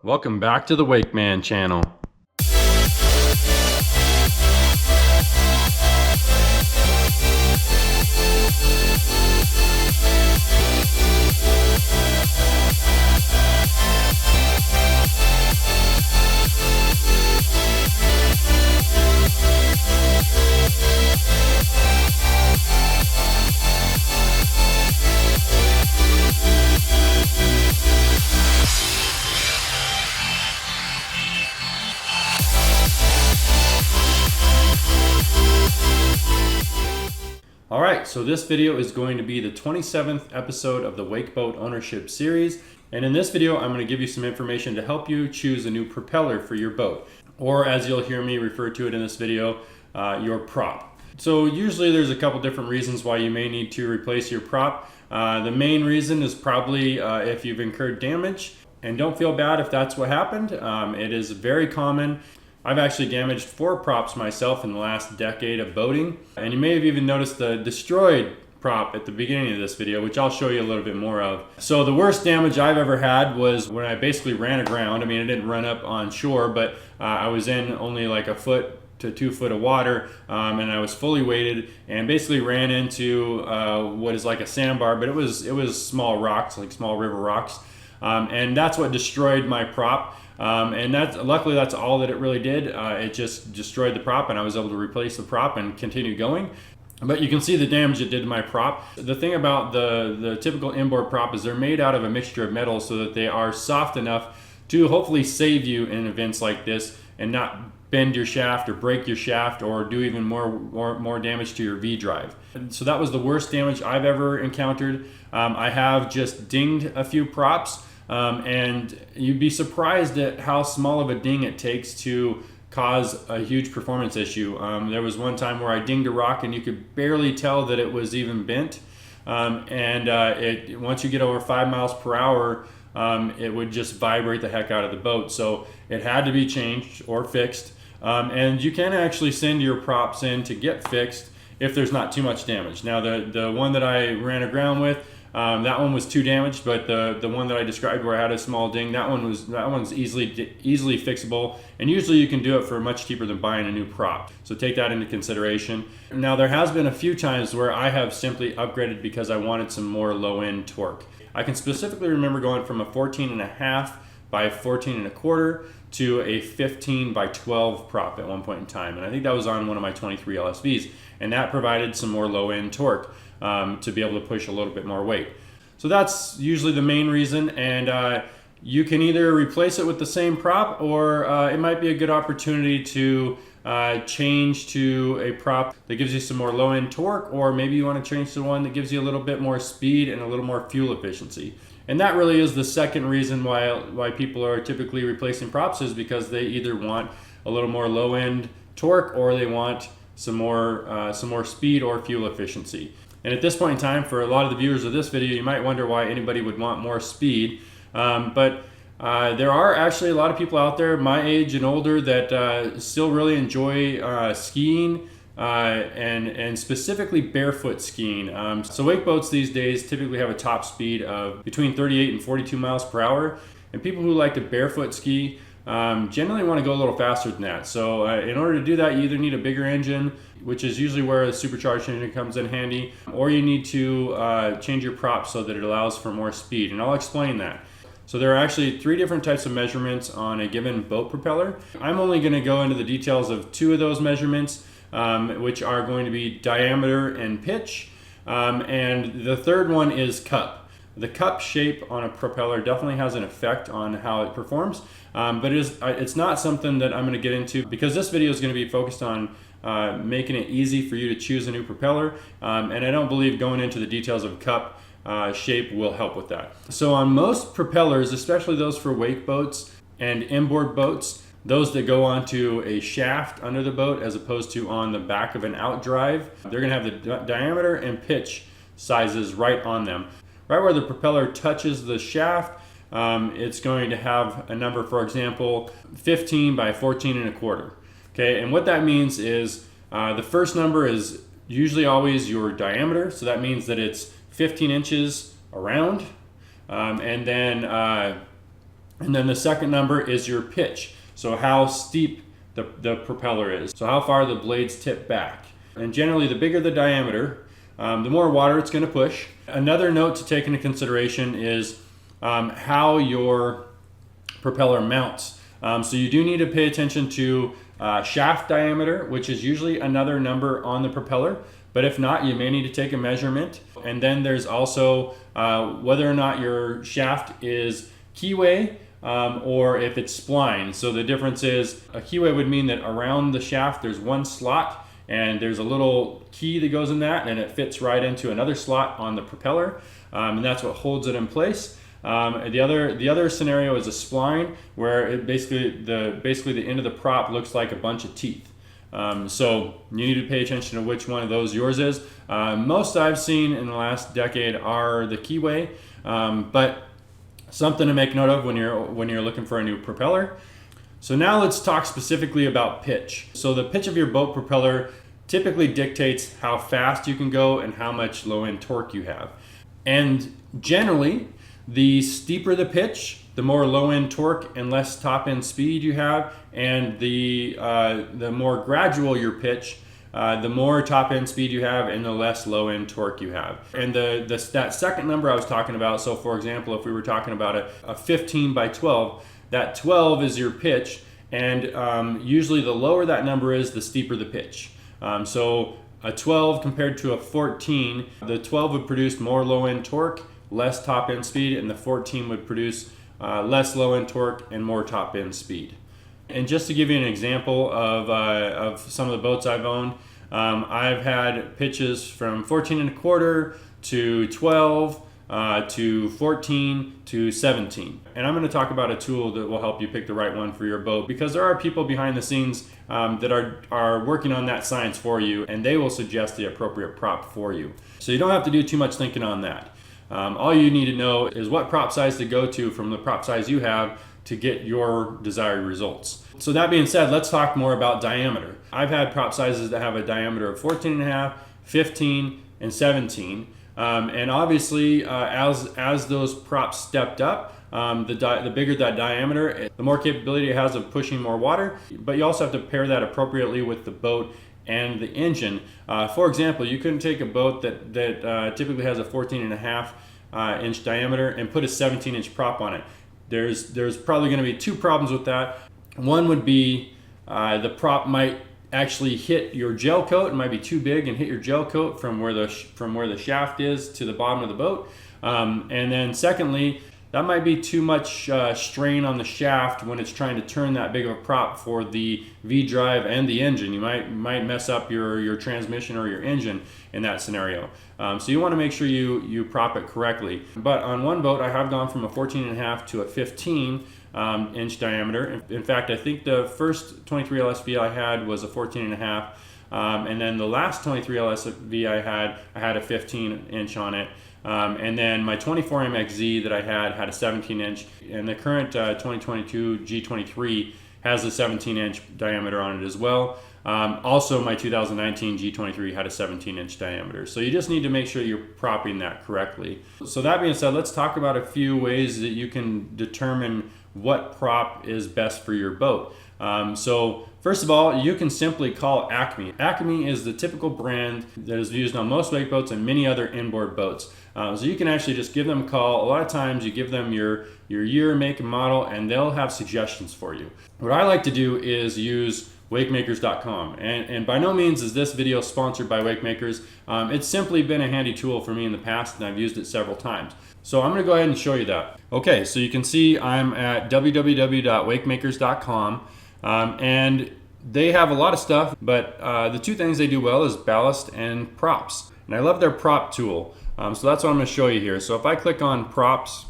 Welcome back to the WakeMan channel. Alright, so this video is going to be the 27th episode of the Wakeboat ownership series. And in this video, I'm going to give you some information to help you choose a new propeller for your boat. Or as you'll hear me refer to it in this video, your prop. So usually there's a couple different reasons why you may need to replace your prop. The main reason is probably if you've incurred damage. And don't feel bad if that's what happened. It is very common. I've actually damaged 4 props myself in the last decade of boating. And you may have even noticed the destroyed prop at the beginning of this video, which I'll show you a little bit more of. So the worst damage I've ever had was when I basically ran aground. I mean, I didn't run up on shore, but I was in only like 1 foot to 2 foot of water, and I was fully weighted and basically ran into what is like a sandbar, but it was small rocks, like small river rocks. And that's what destroyed my prop. And luckily that's all that it really did. It just destroyed the prop, and I was able to replace the prop and continue going. But you can see the damage it did to my prop. The thing about the typical inboard prop is they're made out of a mixture of metals so that they are soft enough to hopefully save you in events like this and not bend your shaft or break your shaft or do even more damage to your V-drive. So that was the worst damage I've ever encountered. I have just dinged a few props. And you'd be surprised at how small of a ding it takes to cause a huge performance issue. There was one time where I dinged a rock and you could barely tell that it was even bent. Once you get over 5 miles per hour, it would just vibrate the heck out of the boat. So it had to be changed or fixed. And you can actually send your props in to get fixed if there's not too much damage. Now the one that I ran aground with, that one was too damaged, but the one that I described where I had a small ding, that one's easily fixable, and usually you can do it for much cheaper than buying a new prop. So take that into consideration. Now there has been a few times where I have simply upgraded because I wanted some more low-end torque. I can specifically remember going from a 14.5 by 14.25 to a 15 by 12 prop at one point in time, and I think that was on one of my 23 LSVs, and that provided some more low-end torque. To be able to push a little bit more weight. So that's usually the main reason, and you can either replace it with the same prop, or it might be a good opportunity to change to a prop that gives you some more low-end torque, or maybe you want to change to one that gives you a little bit more speed and a little more fuel efficiency. And that really is the second reason why people are typically replacing props, is because they either want a little more low-end torque or they want some more speed or fuel efficiency. And at this point in time, for a lot of the viewers of this video, you might wonder why anybody would want more speed. But there are actually a lot of people out there my age and older that still really enjoy skiing and specifically barefoot skiing. So wake boats these days typically have a top speed of between 38 and 42 miles per hour. And people who like to barefoot ski generally want to go a little faster than that. So in order to do that, you either need a bigger engine, which is usually where a supercharged engine comes in handy, or you need to change your prop so that it allows for more speed, and I'll explain that. So there are actually 3 different types of measurements on a given boat propeller. I'm only going to go into the details of 2 of those measurements, which are going to be diameter and pitch, and the third one is cup. The cup shape on a propeller definitely has an effect on how it performs, but it's not something that I'm going to get into because this video is going to be focused on making it easy for you to choose a new propeller, and I don't believe going into the details of cup shape will help with that. So on most propellers, especially those for wake boats and inboard boats, those that go onto a shaft under the boat as opposed to on the back of an outdrive, they're going to have the diameter and pitch sizes right on them. Right where the propeller touches the shaft, it's going to have a number, for example, 15 by 14.25. Okay, and what that means is the first number is usually always your diameter, so that means that it's 15 inches around, and then And then the second number is your pitch. So how steep the propeller is. So how far the blades tip back. And generally the bigger the diameter, the more water it's going to push. Another note to take into consideration is how your propeller mounts. So you do need to pay attention to shaft diameter, which is usually another number on the propeller. But if not, you may need to take a measurement. And then there's also whether or not your shaft is keyway or if it's spline. So the difference is a keyway would mean that around the shaft there's one slot and there's a little key that goes in that and it fits right into another slot on the propeller, and that's what holds it in place. The other scenario is a spline, where it basically the end of the prop looks like a bunch of teeth. So you need to pay attention to which one of those yours is. Most I've seen in the last decade are the keyway, but something to make note of when you're looking for a new propeller. So now let's talk specifically about pitch. So the pitch of your boat propeller typically dictates how fast you can go and how much low end torque you have. And generally, the steeper the pitch, the more low end torque and less top end speed you have, and the more gradual your pitch, the more top end speed you have and the less low end torque you have. And that second number I was talking about, so for example, if we were talking about a 15 by 12, that 12 is your pitch, and usually the lower that number is, the steeper the pitch. So a 12 compared to a 14, the 12 would produce more low end torque, less top end speed, and the 14 would produce less low end torque and more top end speed. And just to give you an example of some of the boats I've owned, I've had pitches from 14 and a quarter to 12 to 14 to 17. And I'm going to talk about a tool that will help you pick the right one for your boat, because there are people behind the scenes that are working on that science for you, and they will suggest the appropriate prop for you. So you don't have to do too much thinking on that. All you need to know is what prop size to go to from the prop size you have to get your desired results. So that being said, let's talk more about diameter. I've had prop sizes that have a diameter of 14.5, 15, and 17. And obviously, as those props stepped up, the bigger that diameter, the more capability it has of pushing more water. But you also have to pair that appropriately with the boat and the engine. For example, you couldn't take a boat that typically has a 14.5 inch diameter and put a 17-inch prop on it. There's probably going to be two problems with that. One would be the prop might actually hit your gel coat. It might be too big and hit your gel coat from where the shaft is to the bottom of the boat. And then secondly, that might be too much strain on the shaft when it's trying to turn that big of a prop for the V-drive and the engine. You might mess up your transmission or your engine in that scenario. So you want to make sure you prop it correctly. But on one boat, I have gone from a 14.5 to a 15 inch diameter. In fact, I think the first 23 LSV I had was a 14.5. And then the last 23 LSV I had a 15 inch on it. And then my 24 MXZ that I had a 17 inch, and the current 2022 G23 has a 17 inch diameter on it as well. Also, my 2019 G23 had a 17 inch diameter. So you just need to make sure you're propping that correctly. So that being said, let's talk about a few ways that you can determine what prop is best for your boat. So first of all, you can simply call Acme. Acme is the typical brand that is used on most wake boats and many other inboard boats. So you can actually just give them a call. A lot of times you give them your year, make, and model, and they'll have suggestions for you. What I like to do is use Wakemakers.com. And by no means is this video sponsored by Wakemakers. It's simply been a handy tool for me in the past, and I've used it several times. So I'm going to go ahead and show you that. Okay, so you can see I'm at www.wakemakers.com, and they have a lot of stuff, but the two things they do well is ballast and props. And I love their prop tool. So that's what I'm going to show you here. So if I click on props,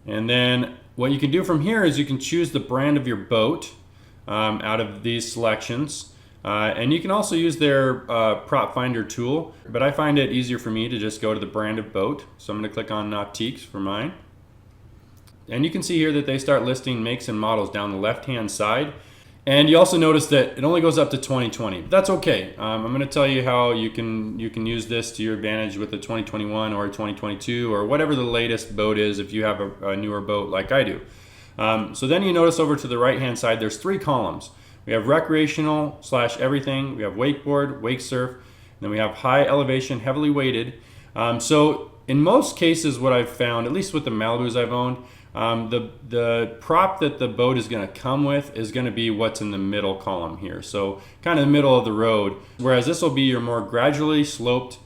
and then what you can do from here is you can choose the brand of your boat out of these selections. And you can also use their prop finder tool, but I find it easier for me to just go to the brand of boat. So I'm going to click on Nautiques for mine. And you can see here that they start listing makes and models down the left-hand side. And you also notice that it only goes up to 2020. That's okay. I'm going to tell you how you can use this to your advantage with a 2021 or a 2022 or whatever the latest boat is if you have a newer boat like I do. So then you notice over to the right hand side there's 3 columns. We have recreational / everything, we have wakeboard, wake surf, and then we have high elevation, heavily weighted. So in most cases what I've found, at least with the Malibus I've owned, the prop that the boat is going to come with is going to be what's in the middle column here. So kind of the middle of the road, whereas this will be your more gradually sloped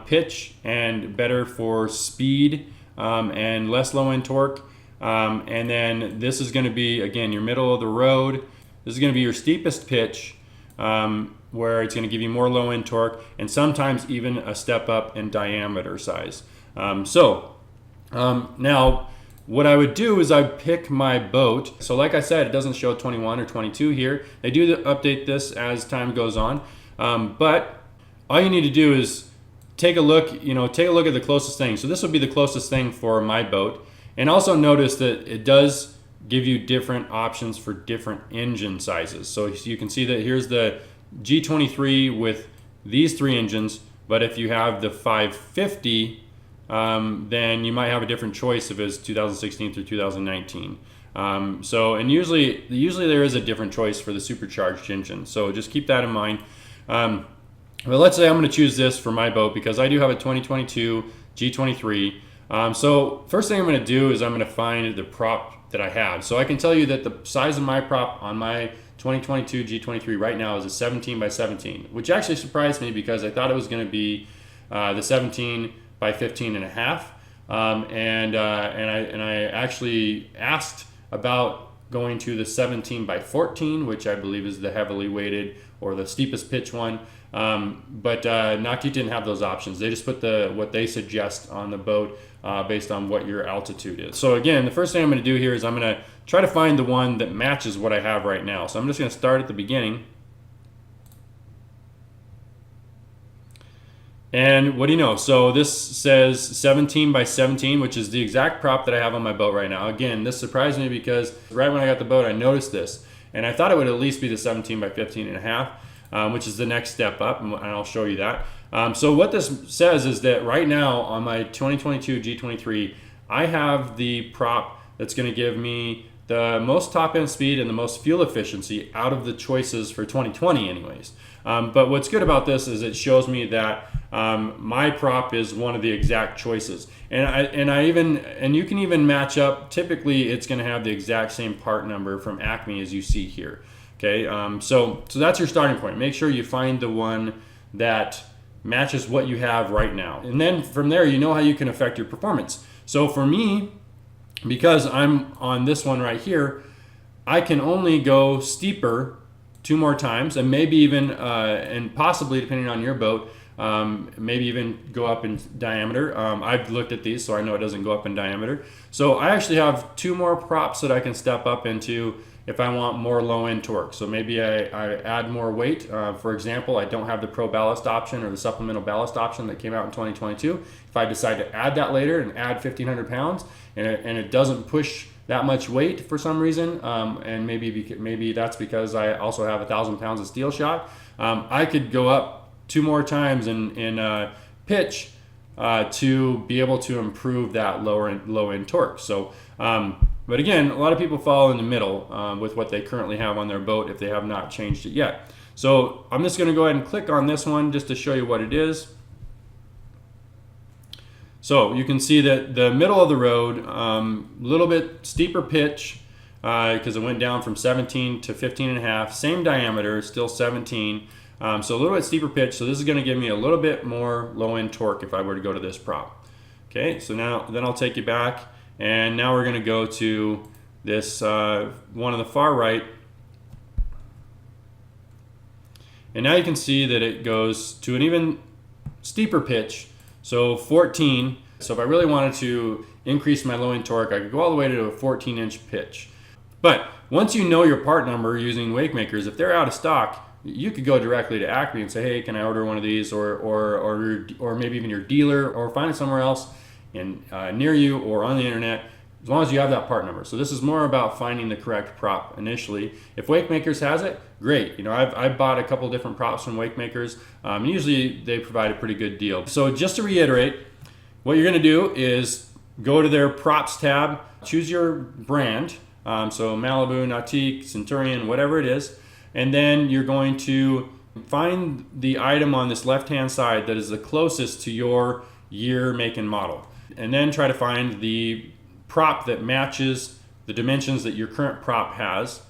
pitch and better for speed and less low end torque. And then this is going to be, again, your middle of the road. This is going to be your steepest pitch, where it's going to give you more low end torque and sometimes even a step up in diameter size. Now what I would do is I'd pick my boat. So like I said, it doesn't show 21 or 22 here. They do update this as time goes on. But all you need to do is take a look at the closest thing. So this would be the closest thing for my boat. And also notice that it does give you different options for different engine sizes. So you can see that here's the G23 with these 3 engines, but if you have the 550, then you might have a different choice if it's 2016 through 2019. And usually there is a different choice for the supercharged engine. So just keep that in mind. But let's say I'm going to choose this for my boat because I do have a 2022 G23. So first thing I'm going to do is I'm going to find the prop that I have. So I can tell you that the size of my prop on my 2022 G23 right now is a 17 by 17, which actually surprised me because I thought it was going to be the 17 by 15 and a half. And I actually asked about going to the 17 by 14, which I believe is the heavily weighted or the steepest pitch one. But Nakit didn't have those options. They just put what they suggest on the boat based on what your altitude is. So again, the first thing I'm going to do here is I'm going to try to find the one that matches what I have right now. So I'm just going to start at the beginning. And what do you know? So this says 17 by 17, which is the exact prop that I have on my boat right now. Again, this surprised me because right when I got the boat, I noticed this. And I thought it would at least be the 17 by 15 and a half, which is the next step up, and I'll show you that. So what this says is that right now on my 2022 G23, I have the prop that's going to give me the most top end speed and the most fuel efficiency out of the choices for 2020 anyways. But what's good about this is it shows me that my prop is one of the exact choices, and you can even match up. Typically, it's going to have the exact same part number from Acme as you see here. Okay, so that's your starting point. Make sure you find the one that matches what you have right now, and then from there, you know how you can affect your performance. So for me, because I'm on this one right here, I can only go steeper 2 more times, and maybe even and possibly, depending on your boat, maybe even go up in diameter. I've looked at these, so I know it doesn't go up in diameter. So I actually have 2 more props that I can step up into if I want more low end torque. So maybe I add more weight. For example, I don't have the Pro Ballast option or the supplemental ballast option that came out in 2022. If I decide to add that later and add 1,500 pounds and it doesn't push that much weight for some reason, and maybe that's because I also have 1,000 pounds of steel shot, I could go up 2 more times in pitch to be able to improve that low end torque. So, but again, a lot of people fall in the middle with what they currently have on their boat if they have not changed it yet. So I'm just going to go ahead and click on this one just to show you what it is. So you can see that the middle of the road, a little bit steeper pitch because it went down from 17 to 15 and a half, same diameter, still 17. So a little bit steeper pitch. So this is going to give me a little bit more low end torque if I were to go to this prop. Okay, so then I'll take you back, and now we're going to go to this one on the far right. And now you can see that it goes to an even steeper pitch. So 14. So if I really wanted to increase my low end torque, I could go all the way to a 14-inch pitch. But once you know your part number using Wakemakers, if they're out of stock, you could go directly to Acme and say, hey, can I order one of these? Or maybe even your dealer, or find it somewhere else near you or on the internet. as long as you have that part number. So this is more about finding the correct prop initially. If Wakemakers has it, great. You know, I've bought a couple different props from Wakemakers, and usually they provide a pretty good deal. So just to reiterate, what you're gonna do is go to their props tab, choose your brand, so Malibu, Nautique, Centurion, whatever it is, and then you're going to find the item on this left-hand side that is the closest to your year, make, and model. And then try to find the prop that matches the dimensions that your current prop has.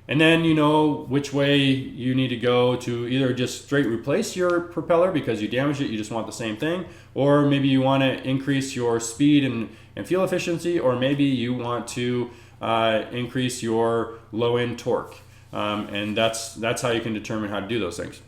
And then you know which way you need to go to either just straight replace your propeller because you damaged it, you just want the same thing, or maybe you want to increase your speed and fuel efficiency, or maybe you want to increase your low-end torque. And that's how you can determine how to do those things.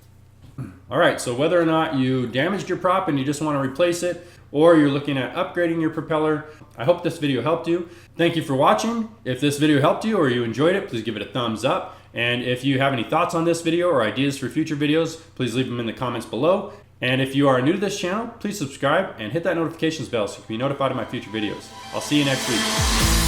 All right, so whether or not you damaged your prop and you just want to replace it, or you're looking at upgrading your propeller, I hope this video helped you. Thank you for watching. If this video helped you or you enjoyed it, please give it a thumbs up. And if you have any thoughts on this video or ideas for future videos, please leave them in the comments below. And if you are new to this channel, please subscribe and hit that notifications bell so you can be notified of my future videos. I'll see you next week.